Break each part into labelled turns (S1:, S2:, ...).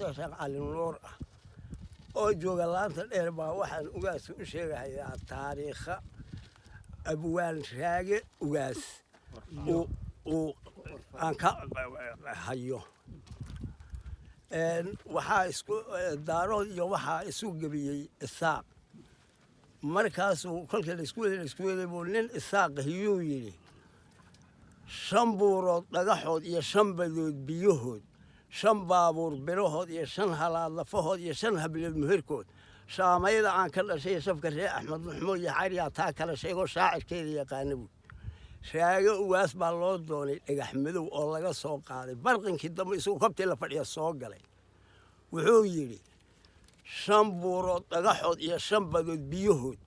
S1: على النور oo jooga laanta dheer baa waxaan ugaas u sheegayaa taariikh abwaan raage ugaas oo aan ka hayo waxa isku daarood iyo waxa isu gabiyay isaaq markaas uu kolkii isku weeday nin isaaq hiyuu yiri shan buurood dhagaxood iyo shan badood biyahood shan baabuur birahood iyo shan halaad lafahood iyo shan hablood muhirkood shaamayda aan ka dhashay safka ree Axmed Maxmuud iyo Xariya taa kala sheego shaacirkeeda yaqaanabu shaaga ugaas baa loo doonay dhagax madow oo laga soo qaaday barqinkii dambe isoo qabtay la fadhiya soo galay wuxuu yiri shan buurood dhagaxood iyo shan badood biyahood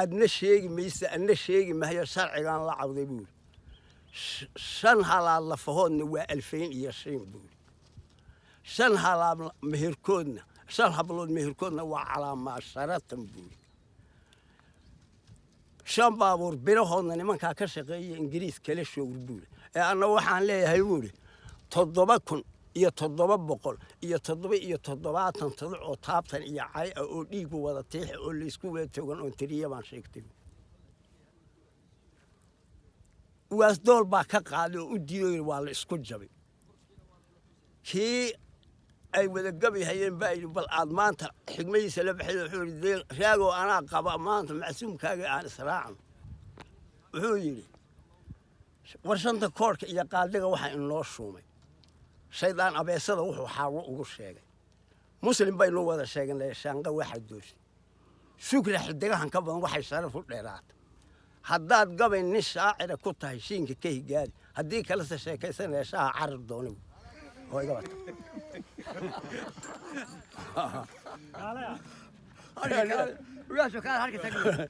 S1: adna sheegi maysa adna sheegi maayo sharcigan la cawday buu shan halaad lafahoodna waa 2005 buu shan halaad meherkoodna shan hablood meherkoodna waa calaamad sharatan buu shan baabuur birahoodna nimanka ka shaqeeyay Ingiriis kala shoog buu ana waxaan leeyahay buu 7,000 iyo 700 iyo 770 oo taabtan iyo cay oo dhiig wada tiix oo la isku weetogan oo tiriya baan sheegtay waas dool baa ka qaaday oo u diiday waa la isku jabay kii ay wada gabi hayeen baa bal aad maanta xigmaysa la baxay wuxuu yiri raago ana qaba maanta macsuumkaaga aan israacan wuxuu yiri warshanta koorka iyo qaadiga waxa in loo shumay shaydaan abeesada wuxuu xaawo ugu sheegay muslim bay loo wada sheeganay shaanqa waxa doosh shukri xidigahan ka badan waxay sharaf u dheeraatay haddaad gabay nin shaacir ku tahay shiinka ka higaadi haddii kala sheekaysanay shaah carab doonay هو يقبل هلا ويا شو كان حركة